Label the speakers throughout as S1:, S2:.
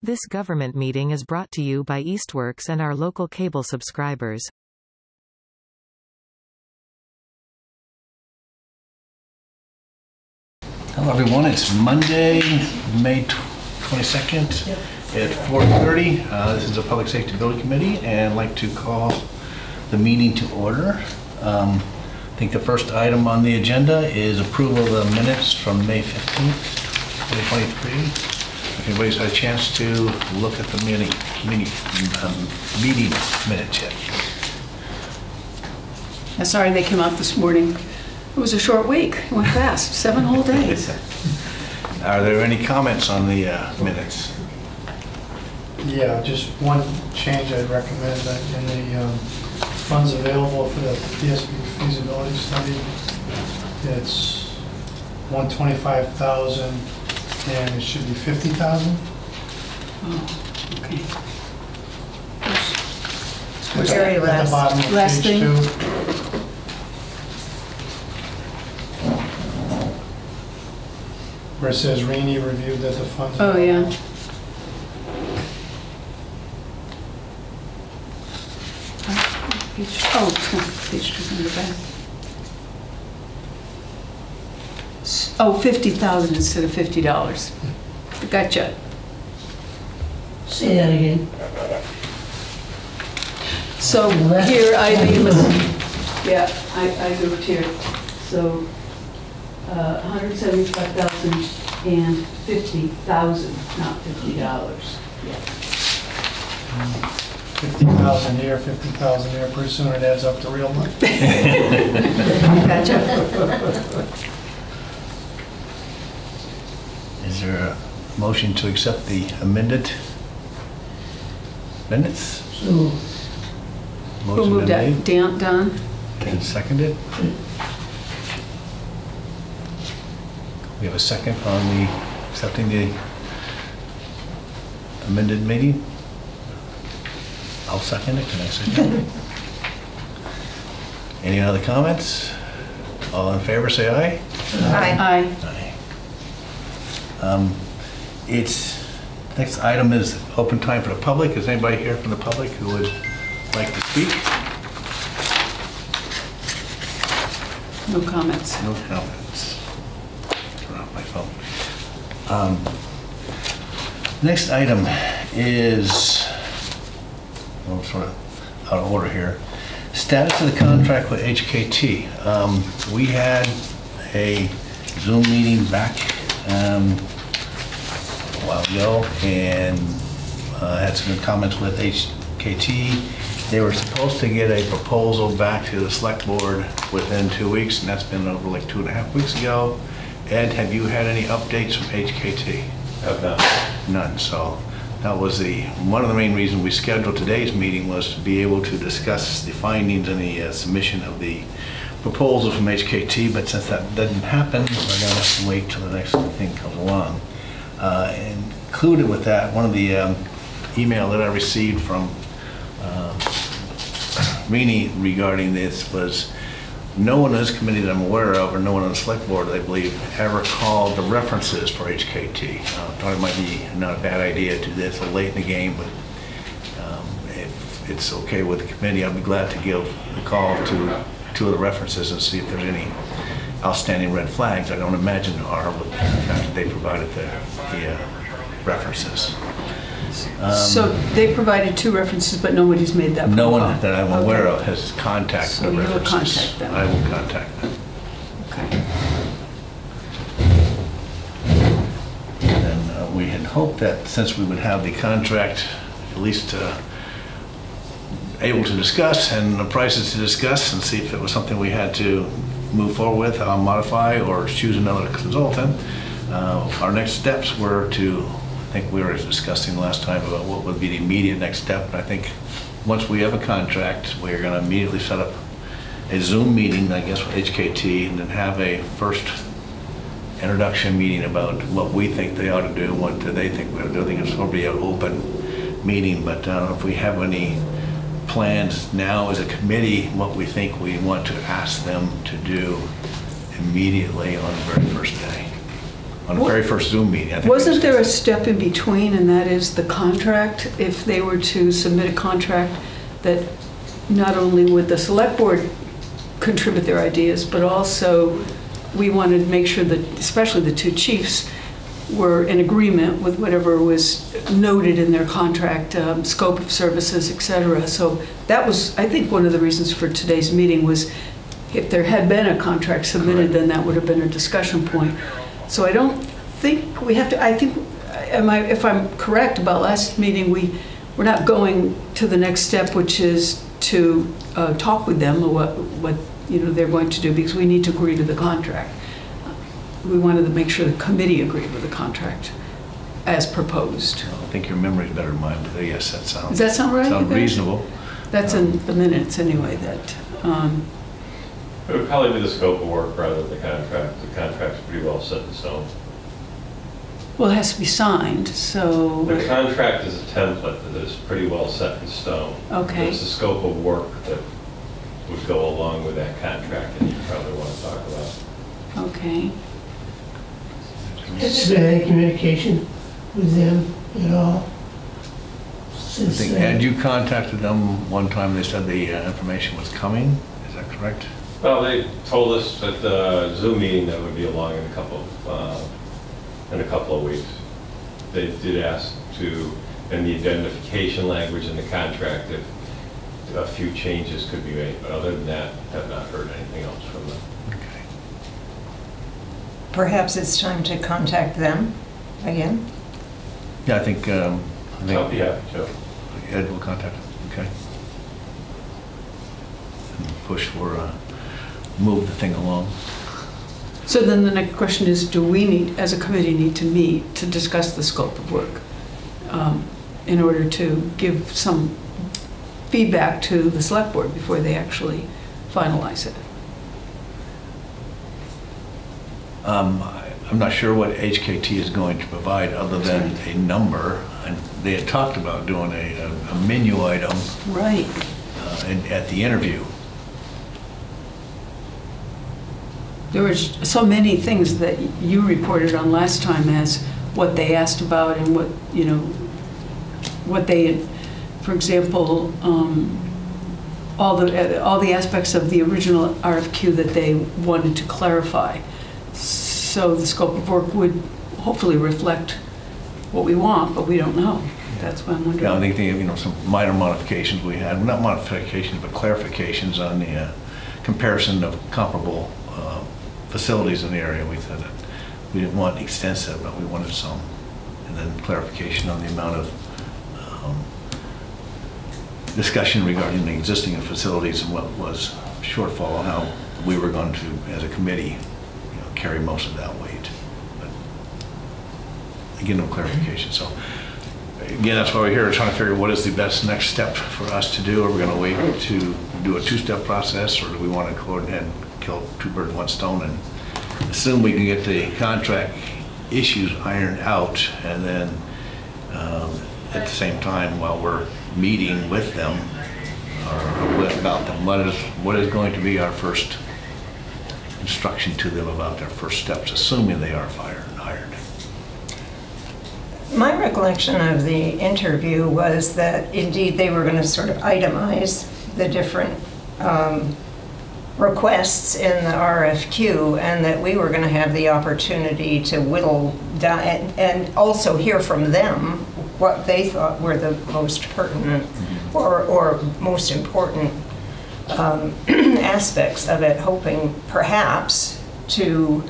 S1: This government meeting is brought to you by Eastworks and our local cable subscribers.
S2: Hello everyone, it's Monday, May 22nd at 4:30. This is the Public Safety Building Committee, and I'd like to call the meeting to order. I think the first item on the agenda is approval of the minutes from May 15th, 2023. If anybody's had a chance to look at the meeting minutes yet.
S3: Yeah, sorry they came out this morning. It was a short week. It went fast. 7 whole days.
S2: Are there any comments on the minutes?
S4: Yeah, just one change I'd recommend in the funds available for the PSB feasibility study. It's $125,000 and it should be $50,000.
S3: Oh, okay.
S4: It's at the bottom of
S3: last
S4: page
S3: thing.
S4: 2. Where it says Rainey reviewed that the funds.
S3: Oh, yeah. Page 2 in the back. Oh, $50,000 instead of $50. Gotcha.
S5: Say that again.
S3: So here I yeah, I moved here. So 175,000 and 50,000, not $50. Yeah.
S4: 50,000 here, 50,000 there. Pretty soon it adds up to real money.
S3: Gotcha.
S2: Is there a motion to accept the amended minutes?
S5: So,
S3: Who
S2: Motion
S3: moved
S2: been
S3: that? Don?
S2: made and seconded. We have a second on the accepting the amended meeting. I'll second it. Can I second it? Any other comments? All in favor, say aye.
S3: Aye.
S2: Aye. Next item is open time for the public. Is anybody here from the public who would like to speak?
S3: No comments.
S2: No comments. Turn off my phone. Next item is, well, sort of out of order here. Status of the contract with HKT. We had a Zoom meeting back a while ago and had some good comments with HKT. They were supposed to get a proposal back to the select board within 2 weeks, and that's been over like 2.5 weeks ago. Ed, have you had any updates from HKT? None. So that was one of the main reasons we scheduled today's meeting, was to be able to discuss the findings and the submission of the proposal from HKT. But since that didn't happen, we're going to have to wait till the next thing comes along. Included with that, one of the email that I received from Rini regarding this was, no one in this committee that I'm aware of, or no one on the select board, I believe, ever called the references for HKT. I thought it might be not a bad idea to do this so late in the game, but if it's okay with the committee, I'd be glad to give a call to 2 of the references and see if there's any outstanding red flags. I don't imagine there are, but the fact that they provided the references.
S3: So they provided 2 references, but nobody's made that.
S2: No one that I'm aware of has contacted
S3: So
S2: the
S3: you will
S2: references.
S3: contact them.
S2: I will contact them.
S3: Okay.
S2: And we had hoped that since we would have the contract at least able to discuss and the prices to discuss and see if it was something we had to move forward with, modify, or choose another consultant. Our next steps were to, I think we were discussing last time about what would be the immediate next step. And I think once we have a contract, we're going to immediately set up a Zoom meeting, I guess, with HKT, and then have a first introduction meeting about what we think they ought to do, what they think we ought to do. I think it's going to be an open meeting, but I don't know if we have any plans now as a committee, what we think we want to ask them to do immediately on the very first day. on the very first Zoom meeting. I think
S3: Wasn't
S2: they
S3: there a
S2: discussed
S3: step in between, and that is the contract? If they were to submit a contract, that not only would the select board contribute their ideas, but also we wanted to make sure that, especially the two chiefs, were in agreement with whatever was noted in their contract, scope of services, et cetera. So that was, I think, one of the reasons for today's meeting was if there had been a contract submitted, then that would have been a discussion point. So I don't think we have to, I think, if I'm correct about last meeting, we're not going to the next step, which is to talk with them what they're going to do, because we need to agree to the contract. We wanted to make sure the committee agreed with the contract as proposed.
S2: I think your memory is better than mine, but yes, that sounds.
S3: Does that sound right?
S2: Sounds
S3: you guys?
S2: reasonable.
S3: That's in the minutes anyway. That.
S6: It would probably be the scope of work rather than the contract. The contract's pretty well set in stone.
S3: Well, it has to be signed, so.
S6: The contract is a template that is pretty well set in stone.
S3: Okay.
S6: It's the scope of work that would go along with that contract that you probably want to talk about.
S3: Okay.
S5: Has there been any communication with them at all?
S2: I
S5: Since
S2: think,
S5: then?
S2: had you contacted them one time, they said the information was coming, is that correct?
S6: Well, they told us at the Zoom meeting that would be along in a couple of weeks. They did ask to, in the identification language in the contract, if a few changes could be made, but other than that, have not heard anything else from them.
S2: Okay.
S7: Perhaps it's time to contact them again?
S2: Yeah, I think
S6: Oh, yeah, Joe.
S2: Ed will contact them, okay. And push for, move the thing along.
S3: So then the next question is, do we need, as a committee, need to meet to discuss the scope of work in order to give some feedback to the select board before they actually finalize it?
S2: I'm not sure what HKT is going to provide other than a number. And they had talked about doing a menu item
S3: Right.
S2: at the interview.
S3: There were so many things that you reported on last time as what they asked about and what they, for example, all the aspects of the original RFQ that they wanted to clarify. So the scope of work would hopefully reflect what we want, but we don't know. That's why I'm wondering.
S2: Yeah, I think they, some minor modifications we had, not modifications, but clarifications on the comparison of comparable facilities in the area. We said that we didn't want extensive, but we wanted some. And then clarification on the amount of discussion regarding the existing facilities and what was shortfall and how we were going to, as a committee, carry most of that weight. But again, no clarification. So again, that's why we're here, trying to figure what is the best next step for us to do. Are we going to wait to do a two-step process, or do we want to go ahead and kill two birds with one stone and assume we can get the contract issues ironed out, and then at the same time, while we're meeting with them or about them, what is going to be our first instruction to them about their first steps, assuming they are hired.
S7: My recollection of the interview was that indeed they were going to sort of itemize the different requests in the RFQ, and that we were going to have the opportunity to whittle down and also hear from them what they thought were the most pertinent or most important aspects of it, hoping perhaps to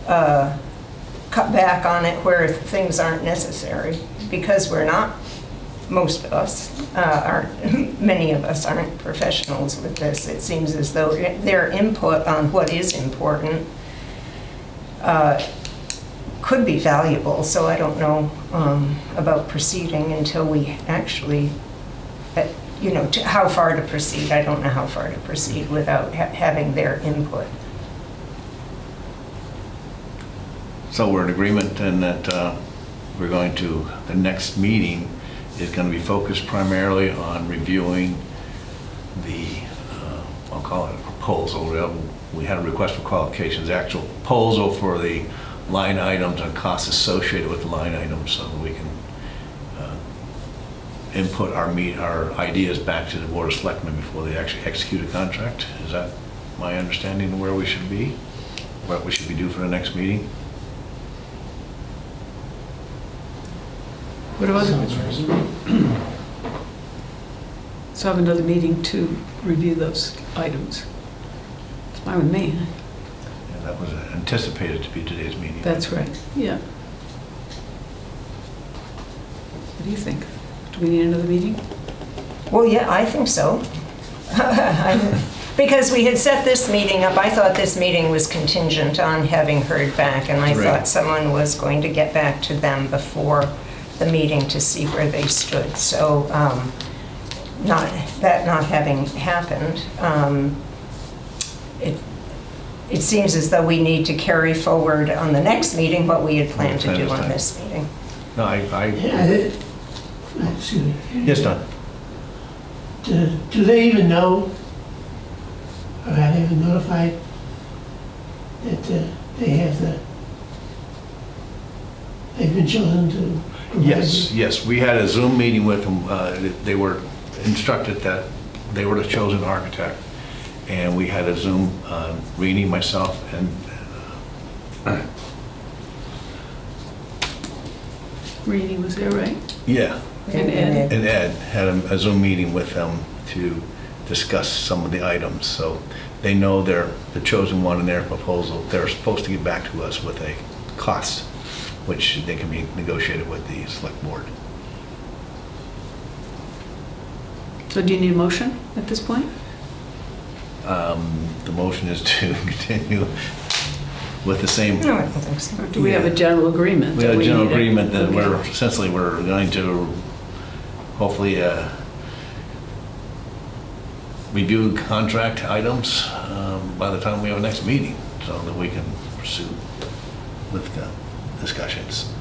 S7: cut back on it where things aren't necessary, because we're not, most of us aren't, many of us aren't professionals with this. It seems as though their input on what is important could be valuable, so I don't know about proceeding until we actually, how far to proceed. I don't know how far to proceed without having their input.
S2: So we're in agreement then that we're going to, the next meeting is going to be focused primarily on reviewing the, I'll call it a proposal. We had a request for qualifications, the actual proposal for the line items and costs associated with the line items so that we can input our ideas back to the Board of Selectmen before they actually execute a contract. Is that my understanding of where we should be? What we should be due for the next meeting?
S3: What about,
S4: Sounds reasonable.
S3: so have another meeting to review those items? It's fine with me.
S2: Yeah, that was anticipated to be today's meeting.
S3: That's right, yeah. What do you think? Do we need another meeting?
S7: Well, yeah, I think so. Because we had set this meeting up, I thought this meeting was contingent on having heard back, and I
S2: Right.
S7: thought someone was going to get back to them before the meeting to see where they stood. So, not having happened, it seems as though we need to carry forward on the next meeting what we had planned to do on this meeting.
S2: No,
S5: Yeah, excuse me.
S2: yes, Don.
S5: Do they even know, or are they even notified that they have they've been chosen to provide?
S2: Yes, we had a Zoom meeting with them. They were instructed that they were the chosen architect. And we had a Zoom, Rini, myself, and
S3: Reenie was there, right?
S2: yeah,
S3: And Ed.
S2: and Ed had a Zoom meeting with them to discuss some of the items. So they know they're the chosen one in their proposal. They're supposed to get back to us with a cost, which they can be negotiated with the select board.
S3: So do you need a motion at this point?
S2: The motion is to continue with the same.
S7: No, I don't think so.
S3: Or do we have a general agreement?
S2: We have a
S3: that
S2: general
S3: need it?
S2: agreement that
S3: Okay.
S2: we're going to hopefully review contract items by the time we have a next meeting, so that we can pursue with the discussions.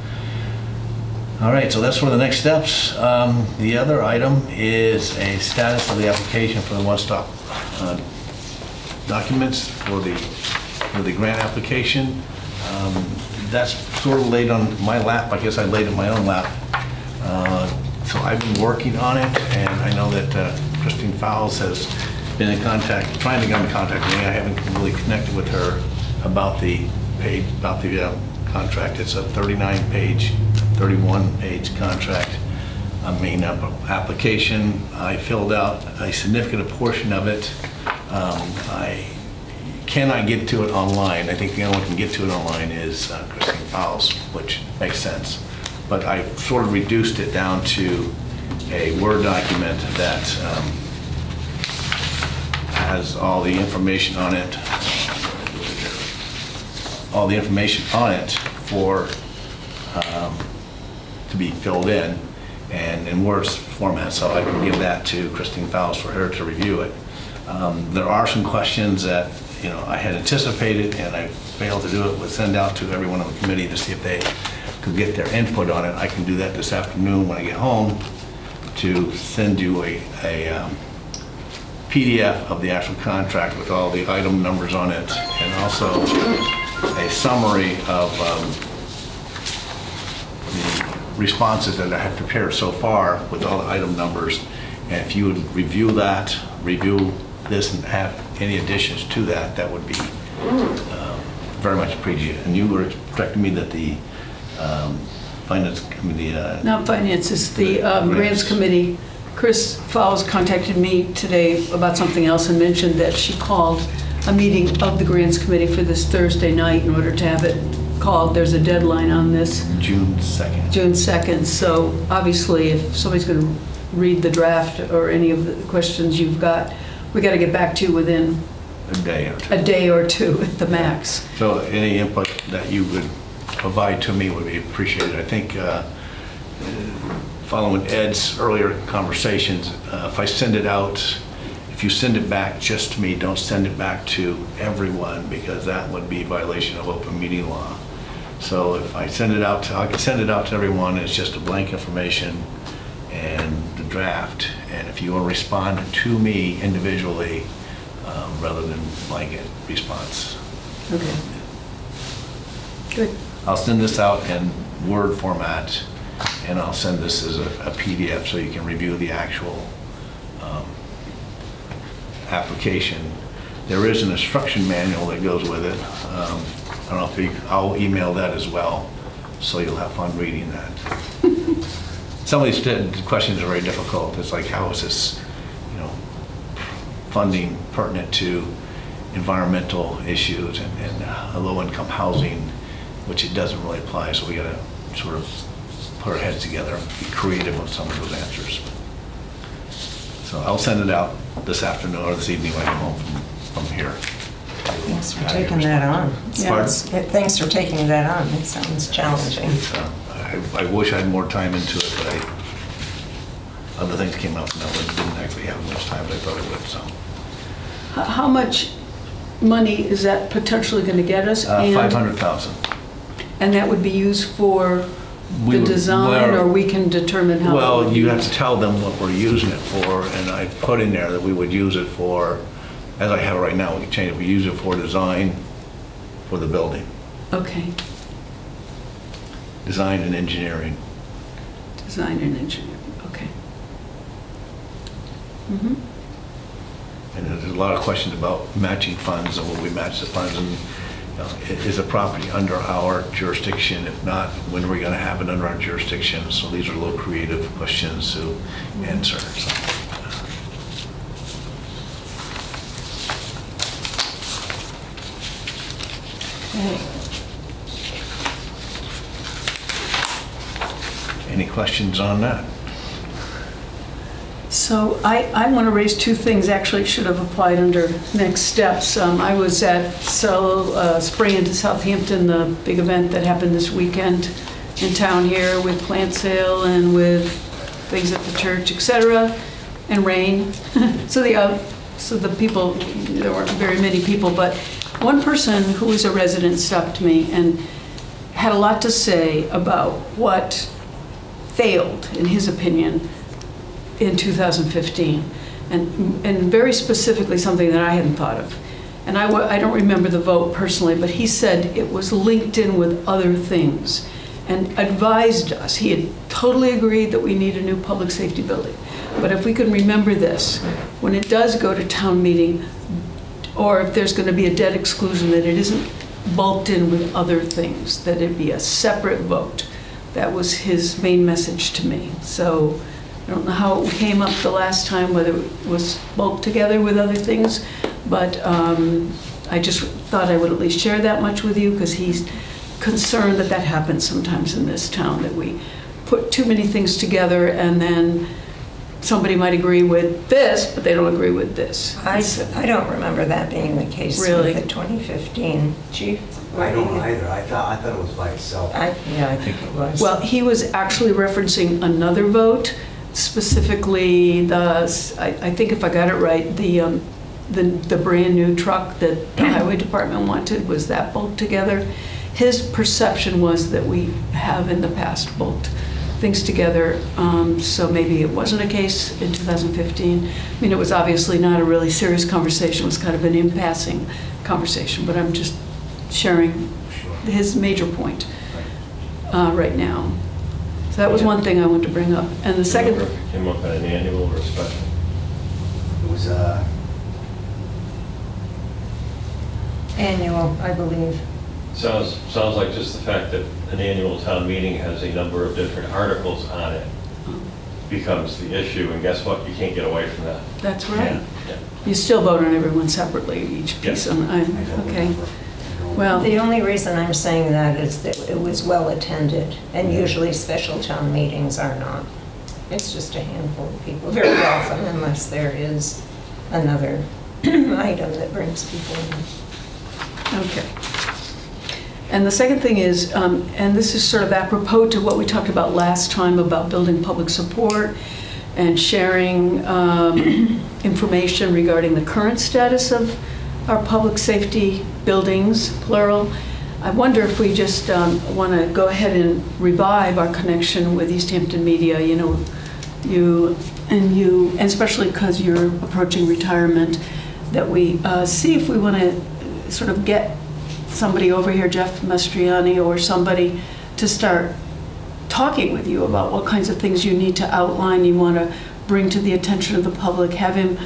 S2: All right, so that's for the next steps. The other item is a status of the application for the one-stop documents for the grant application. That's sort of laid on my lap. I guess I laid it on my own lap. So I've been working on it, and I know that Christine Fowles has been in contact, trying to get in contact with me. I haven't really connected with her about the contract. It's a 39-page, 31-page contract. Application. I filled out a significant portion of it. I cannot get to it online. I think the only one who can get to it online is Christine Fowles, which makes sense. But I sort of reduced it down to a Word document that has all the information on it. All the information on it for to be filled in and in Word format, so I can give that to Christine Fowles for her to review it. There are some questions that I had anticipated and I failed to do it. We'll send out to everyone on the committee to see if they could get their input on it. I can do that this afternoon when I get home to send you a PDF of the actual contract with all the item numbers on it, and also a summary of the responses that I have prepared so far with all the item numbers. And if you would review this and have any additions to that, that would be very much appreciated. And you were expecting me that the finance committee...
S3: Not finance, it's the grants committee. Chris Fowles contacted me today about something else and mentioned that she called a meeting of the grants committee for this Thursday night in order to have it called. There's a deadline on this.
S2: June 2nd.
S3: June 2nd. So obviously if somebody's going to read the draft or any of the questions you've got, we got to get back to you within
S2: A day or two.
S3: a day or two at the max.
S2: So any input that you would provide to me would be appreciated. I think following Ed's earlier conversations, if I send it out, if you send it back just to me, don't send it back to everyone, because that would be a violation of open meeting law. So if I send it out, I can send it out to everyone. It's just a blank information and the draft. And if you want to respond to me individually, rather than blanket response.
S3: Okay. Good.
S2: I'll send this out in Word format, and I'll send this as a PDF so you can review the actual application. There is an instruction manual that goes with it. I don't know if I'll email that as well, so you'll have fun reading that. Some of these questions are very difficult. It's like, how is this, funding pertinent to environmental issues and low-income housing, which it doesn't really apply. So we got to sort of put our heads together and be creative with some of those answers. So I'll send it out this afternoon or this evening when I come home from here.
S7: Thanks for taking that on. Thanks for taking that on. It sounds challenging.
S2: I wish I had more time into it, but other things came up and I didn't actually have as much time as I thought I would. So,
S3: how much money is that potentially going to get us?
S2: $500,000.
S3: And that would be used for the design, or we can determine how?
S2: Well, you have to tell them what we're using it for, and I put in there that we would use it for, as I have it right now, we can change it. We use it for design for the building.
S3: Okay.
S2: Design and engineering.
S3: Design and engineering, okay. Mm-hmm.
S2: And there's a lot of questions about matching funds and will we match the funds, and is a property under our jurisdiction? If not, when are we going to have it under our jurisdiction? So these are little creative questions to answer. So,
S3: Okay.
S2: any questions on that?
S3: So I want to raise two things, actually should have applied under next steps. I was at Spring into Southampton, the big event that happened this weekend in town here with plant sale and with things at the church, etc., and rain. So the people, there weren't very many people, but one person who was a resident stopped me and had a lot to say about what failed, in his opinion, in 2015, and very specifically something that I hadn't thought of. And I don't remember the vote personally, but he said it was linked in with other things and advised us. He had totally agreed that we need a new public safety building. But if we can remember this, when it does go to town meeting, or if there's going to be a debt exclusion, that it isn't bulked in with other things, that it be a separate vote. That was his main message to me. So I don't know how it came up the last time, whether it was bulked together with other things, but I just thought I would at least share that much with you, because he's concerned that that happens sometimes in this town, that we put too many things together and then somebody might agree with this, but they don't agree with this.
S7: I don't remember that being the case
S3: Really?
S7: with the 2015 chief.
S8: I don't either. I thought it was by itself.
S7: Yeah, I think it was.
S3: Well, he was actually referencing another vote, specifically I think if I got it right, the brand new truck that the highway department wanted, was that bulked together. His perception was that we have in the past bulked things together, so maybe it wasn't a case in 2015. I mean, it was obviously not a really serious conversation. It was kind of an in-passing conversation, but I'm just sharing his major point right now. So that was one thing I wanted to bring up. And the second...
S6: Came up at an annual or a special?
S8: It was
S7: Annual, I believe.
S6: Sounds like just the fact that an annual town meeting has a number of different articles on it becomes the issue, and guess what? You can't get away from that.
S3: That's right.
S6: Yeah.
S3: You still vote on everyone separately, each piece. Okay. Well,
S7: The only reason I'm saying that is that it was well attended, and usually special town meetings are not. It's just a handful of people, very often, unless there is another item that brings people in.
S3: okay. And the second thing is, and this is sort of apropos to what we talked about last time about building public support and sharing information regarding the current status of our public safety buildings, plural. I wonder if we just want to go ahead and revive our connection with East Hampton Media, you and especially because you're approaching retirement, that we see if we want to sort of get somebody over here, Jeff Mastriani or somebody, to start talking with you about what kinds of things you need to outline, you want to bring to the attention of the public, have him,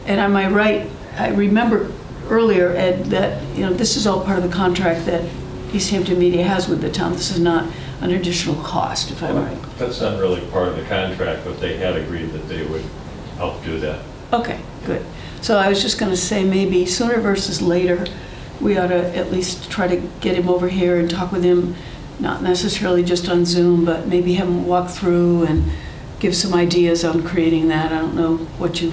S3: and am I right? I remember earlier, Ed, that this is all part of the contract that East Hampton Media has with the town. This is not an additional cost, if I'm right.
S6: That's not really part of the contract, but they had agreed that they would help do that.
S3: Okay, good. So I was just going to say maybe sooner versus later, we ought to at least try to get him over here and talk with him, not necessarily just on Zoom, but maybe have him walk through and give some ideas on creating that. I don't know what you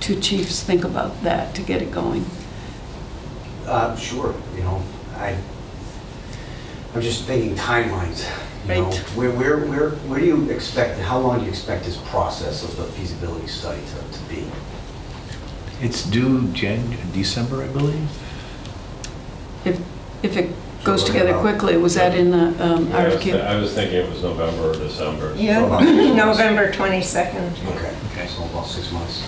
S3: two chiefs think about that to get it going.
S8: Sure, I'm just thinking timelines.
S3: Right.
S8: Where do you expect, how long do you expect this process of the feasibility study to be?
S2: It's due December, I believe.
S3: If it goes
S8: So
S3: together
S8: about-
S3: quickly, was that in the RFQ?
S6: I was thinking it was November or December.
S7: Yeah,
S8: So about 6 months.
S7: November 22nd.
S8: Okay, so about 6 months.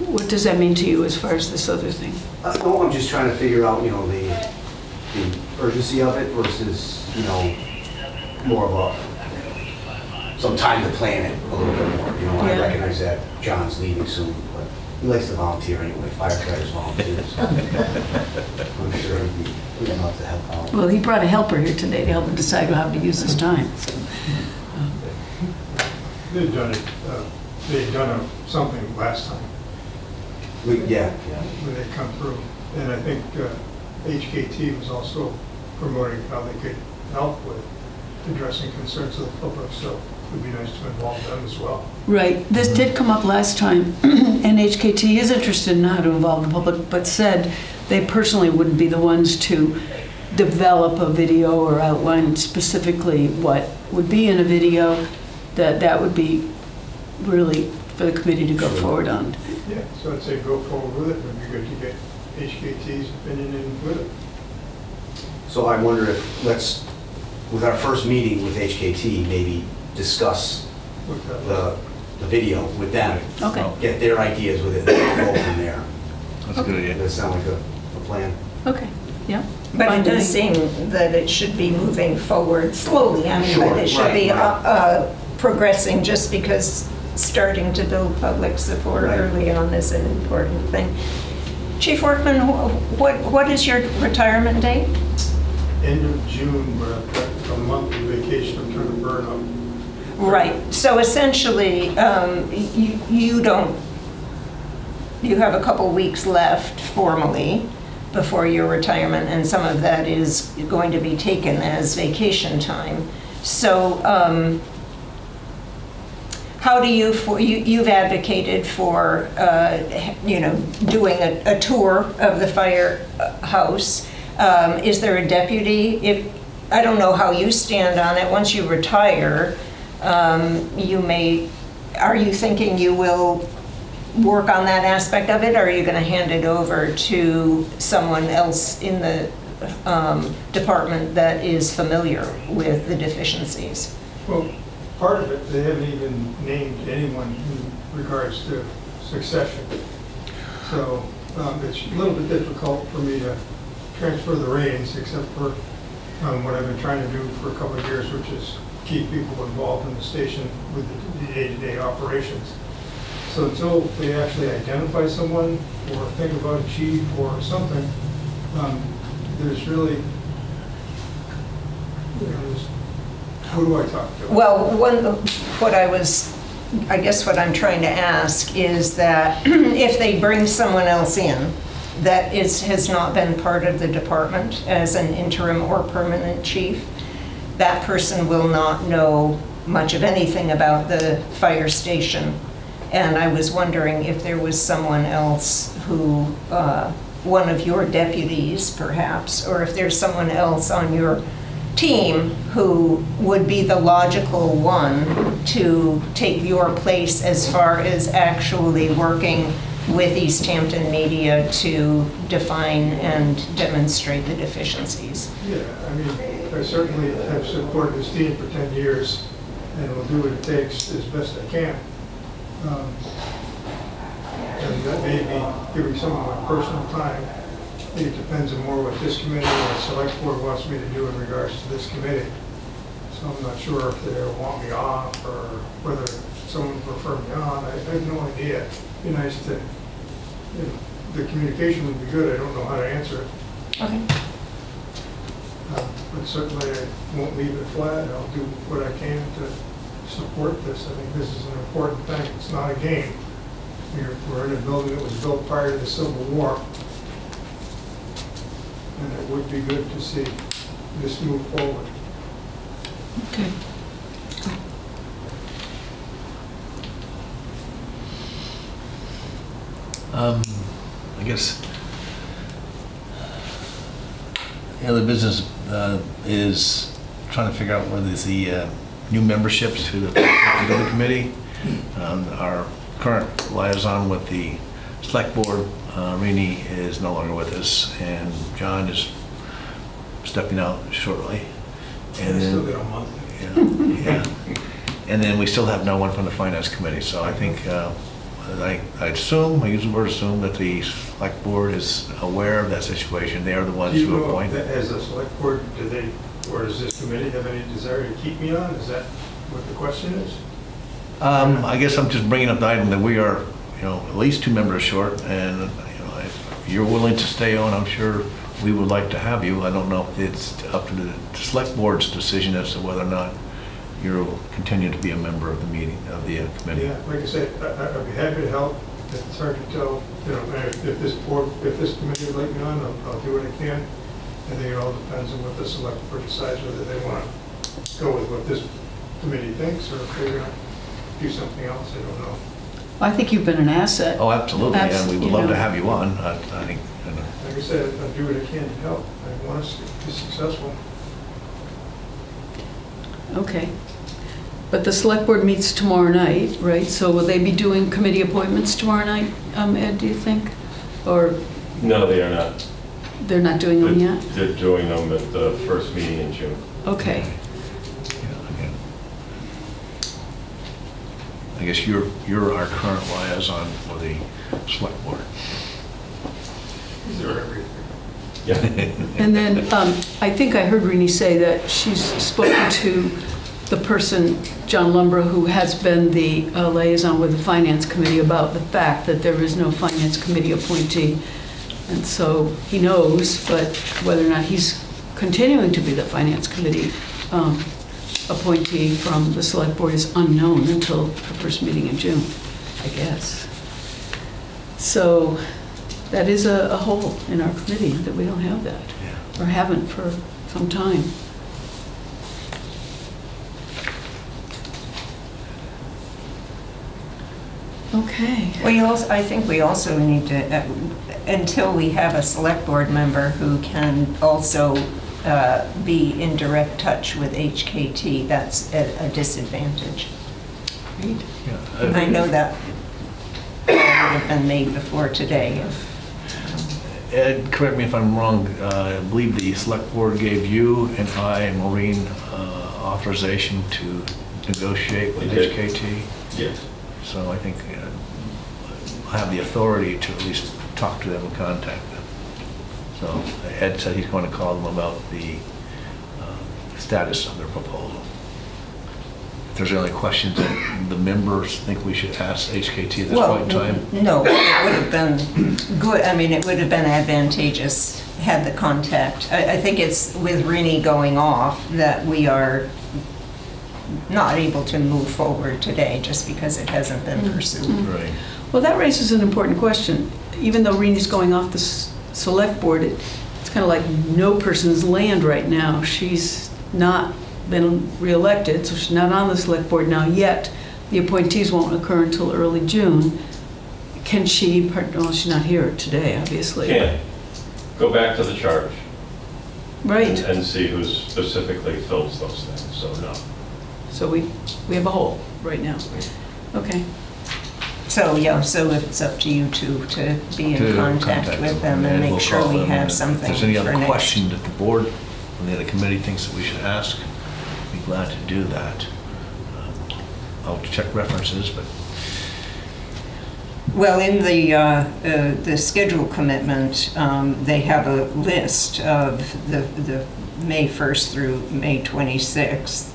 S3: What does that mean to you as far as this other thing?
S8: No, I'm just trying to figure out, the urgency of it versus, more of some time to plan it a little bit more. I
S3: Yeah.
S8: recognize that John's leaving soon, but he likes to volunteer anyway. Firefighters volunteer. So I'm sure he'd be good enough to help out.
S3: Well, he brought a helper here today to help him decide how to use his time. So,
S4: They've done it, something last time
S8: Yeah.
S4: when they come through. And I think HKT was also promoting how they could help with addressing concerns of the public, so it would be nice to involve them as well.
S3: right. This did come up last time, and HKT is interested in how to involve the public, but said they personally wouldn't be the ones to develop a video or outline specifically what would be in a video, that would be really for the committee to go forward on.
S4: Yeah, so I'd say go forward with it. It would be good to get HKT's opinion in with it.
S8: So I wonder if, with our first meeting with HKT, maybe discuss
S4: Look at that.
S8: the video with them.
S3: Okay.
S8: Get their ideas with it, and go from there.
S2: That's a good idea.
S8: Does that sound like a plan?
S3: Okay, yeah.
S7: But
S3: Fine
S7: it
S3: with
S7: does
S3: me.
S7: seem that it should be moving forward slowly. I mean,
S8: Sure,
S7: but it should
S8: right,
S7: be
S8: right.
S7: progressing, just because starting to build public support
S8: Right.
S7: early on is an important thing. Chief Workman, what is your retirement date?
S4: End of June, but I've got a month of vacation I'm trying to burn up.
S7: Right, so essentially, you have a couple weeks left formally before your retirement, and some of that is going to be taken as vacation time. So how do you've advocated for, doing a tour of the firehouse. Is there a deputy? I don't know how you stand on it. Once you retire, are you thinking you will work on that aspect of it, or are you going to hand it over to someone else in the department that is familiar with the deficiencies?
S4: Well, part of it, they haven't even named anyone in regards to succession. So it's a little bit difficult for me to transfer the reins, except for what I've been trying to do for a couple of years, which is keep people involved in the station with the day-to-day operations. So until they actually identify someone or think about a chief or something, there's really, who do I talk to?
S7: Well, I guess what I'm trying to ask is that if they bring someone else in that has not been part of the department as an interim or permanent chief, that person will not know much of anything about the fire station. And I was wondering if there was someone else who, one of your deputies perhaps, or if there's someone else on your team who would be the logical one to take your place as far as actually working with East Hampton Media to define and demonstrate the deficiencies.
S4: Yeah, I mean, I certainly have supported this team for 10 years and will do what it takes as best I can. And that may be giving some of my personal time. I think it depends on more what this committee or the select board wants me to do in regards to this committee. So I'm not sure if they want me off or whether someone would prefer me on. I have no idea. It'd be nice to, the communication would be good. I don't know how to answer it.
S7: Okay.
S4: But certainly I won't leave it flat. I'll do what I can to support this. I think this is an important thing. It's not a game. We're in a building that was built prior to the Civil War. And it would be good to see this move forward.
S3: Okay.
S2: I guess the other business is trying to figure out whether there's the new memberships to the committee. Our current liaison with the select board, Rini, is no longer with us, and John is stepping out shortly. And
S4: Still
S2: then,
S4: got a month.
S2: yeah. And then we still have no one from the finance committee, so I think, I assume, I use the word assume, that the select board is aware of that situation. They are the ones
S4: Do you
S2: who
S4: know,
S2: appoint.
S4: as a select board, do they, or does this committee have any desire to keep me on? Is that what the question is?
S2: I guess I'm just bringing up the item that we are, at least 2 members short, and, if you're willing to stay on, I'm sure we would like to have you. I don't know if it's up to the select board's decision as to whether or not you'll continue to be a member of the meeting, of the committee.
S4: Yeah, like I said, I'd be happy to help. It's hard to tell, if this board, if this committee would like me on, I'll do what I can. I think it all depends on what the select board decides, whether they want to go with what this committee thinks, or if they're going to do something else. I don't know.
S3: I think you've been an asset.
S2: Oh, absolutely, and we would love to
S3: know.
S2: have you on. I think,
S4: Like I said, I'll do what I can to help. I want us to be successful.
S3: Okay. But the select board meets tomorrow night, right? So will they be doing committee appointments tomorrow night, Ed, do you think? Or
S6: No, they are not.
S3: they're not doing them yet?
S6: They're doing them at the first meeting in June.
S3: Okay.
S2: I guess you're our current liaison for the select board.
S4: These are everything.
S6: Yeah.
S3: And then I think I heard Rini say that she's spoken to the person, John Lumbra, who has been the liaison with the Finance Committee about the fact that there is no Finance Committee appointee. And so he knows, but whether or not he's continuing to be the Finance Committee appointee from the Select Board is unknown until the first meeting in June, I guess. So that is a hole in our committee that we don't have that, or haven't for some time. Okay.
S7: I think we also need to, until we have a select board member who can also be in direct touch with HKT, that's a disadvantage.
S3: Great.
S2: Yeah,
S7: I know that would have been made before today.
S2: Ed, correct me if I'm wrong, I believe the select board gave you and I and Maureen authorization to negotiate with HKT.
S6: Yes.
S2: So I think I have the authority to at least talk to them and contact them. So Ed said he's going to call them about the status of their proposal. If there's any questions that the members think we should ask HKT at this point in time?
S7: No, it would have been good. I mean, it would have been advantageous had the contact. I think it's with Rini going off that we are not able to move forward today just because it hasn't been pursued.
S2: Right.
S3: Well, that raises an important question. Even though Rini's going off the select board, it's kind of like no person's land right now. She's not been reelected, so she's not on the select board now yet. The appointees won't occur until early June. Can she, well, she's not here today, obviously.
S6: Can. Go back to the charge.
S3: Right.
S6: And see who specifically fills those things, so no.
S3: So we have a hole right now. Okay.
S7: So, yeah, so it's up to you two to be in contact with them and make
S2: we'll
S7: sure
S2: call
S7: we
S2: them,
S7: have
S2: and
S7: something for
S2: if there's any other
S7: next.
S2: question that the board or the other committee thinks that we should ask, I'd be glad to do that. I'll check references, but
S7: Well, in the schedule commitment, they have a list of the May 1st through May 26th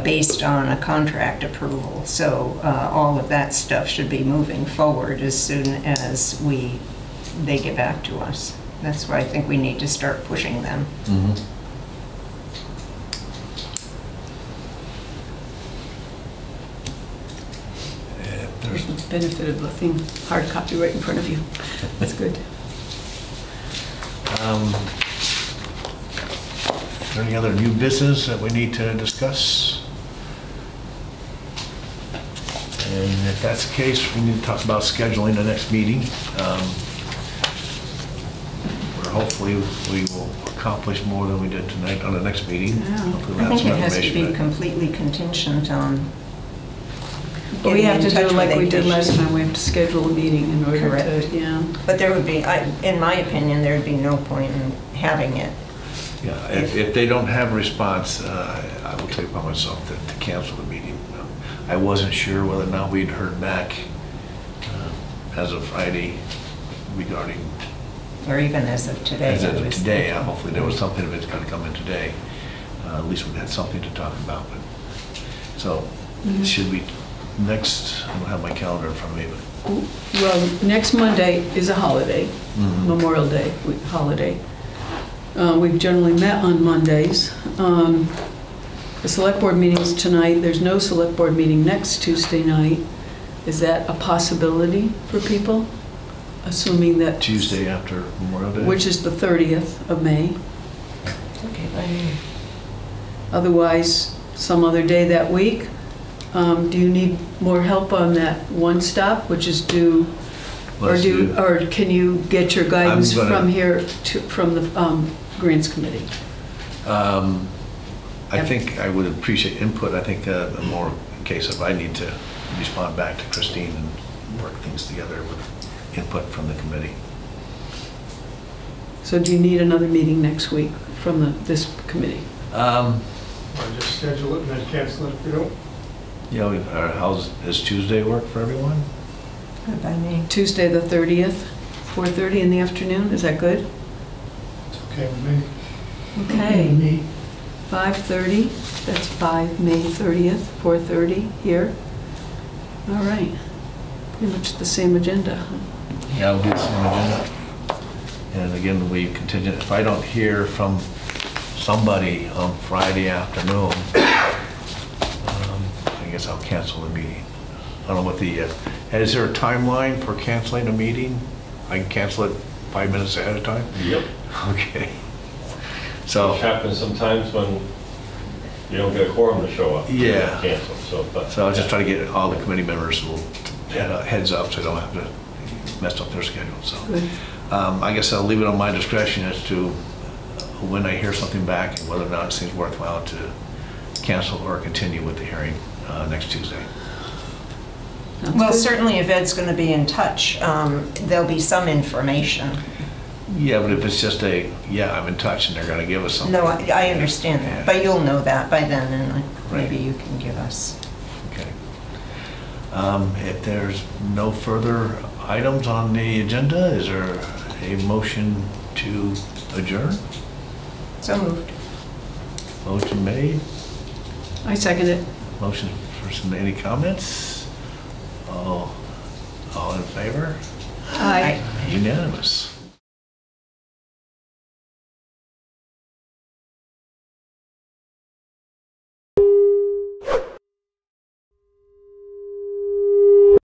S7: based on a contract approval. So all of that stuff should be moving forward as soon as they get back to us. That's why I think we need to start pushing them.
S2: Mm-hmm.
S3: There's the benefit of the hard copy right in front of you. That's good.
S2: Is there any other new business that we need to discuss? And if that's the case, we need to talk about scheduling the next meeting. Where hopefully we will accomplish more than we did tonight on the next meeting.
S3: Yeah.
S2: Hopefully we'll
S7: I
S2: have
S7: think
S2: some
S7: it has to
S2: information
S7: be
S2: back.
S7: completely contingent on
S3: But we have to do like we did last
S7: time.
S3: time. We have to schedule a meeting in order to,
S7: Correct.
S3: yeah.
S7: But there would be, in my opinion, there would be no point in having it.
S2: Yeah, if they don't have a response, I will take upon myself to cancel the meeting. I wasn't sure whether or not we'd heard back as of Friday regarding,
S7: Or even as of today.
S2: as
S7: I
S2: of
S7: was
S2: today.
S7: thinking.
S2: Hopefully there was something of it's going to come in today. At least we had something to talk about. But so should we next? I don't have my calendar in front of me, but
S3: Well, next Monday is a holiday, Memorial Day holiday. We've generally met on Mondays. The select board meeting's tonight. There's no select board meeting next Tuesday night. Is that a possibility for people? Assuming that...
S2: Tuesday after Memorial Day?
S3: Which is the 30th of May.
S7: Okay, by me.
S3: Otherwise, some other day that week. Do you need more help on that one stop, which is due, or can you get your guidance from here from the grants committee?
S2: I think I would appreciate input. I think more in case if I need to respond back to Christine and work things together with input from the committee.
S3: So do you need another meeting next week from this committee?
S4: Or just schedule it and then cancel it if we don't.
S2: Yeah, does Tuesday work for everyone?
S7: Good by me.
S3: Tuesday the 30th, 4:30 in the afternoon, is that good?
S4: It's okay with me.
S3: Okay,
S5: Me.
S3: 5:30, that's 5 May 30th, 4:30 here. All right, pretty much the same agenda, huh?
S2: Yeah, I'll do the same agenda. And again, we contingent, if I don't hear from somebody on Friday afternoon, I guess I'll cancel the meeting. I don't know what is there a timeline for canceling a meeting? I can cancel it 5 minutes ahead of time?
S6: Yep.
S2: Okay. So.
S6: Which happens sometimes when you don't get a quorum to show up.
S2: Yeah.
S6: Cancel,
S2: So I'll just try to get all the committee members will heads up so I don't have to mess up their schedule. So
S3: Good.
S2: I guess I'll leave it on my discretion as to when I hear something back and whether or not it seems worthwhile to cancel or continue with the hearing next Tuesday.
S3: Sounds
S7: Well,
S3: good.
S7: certainly if Ed's going to be in touch, there'll be some information.
S2: Yeah, but if it's just I'm in touch and they're going to give us something.
S7: No, I understand
S2: Yeah.
S7: that, but you'll know that by then, and
S2: Right.
S7: maybe you can give us.
S2: Okay. If there's no further items on the agenda, is there a motion to adjourn?
S7: So moved.
S2: Motion made.
S3: I second it.
S2: Motion for any comments? All in favor?
S3: Aye.
S2: Unanimous.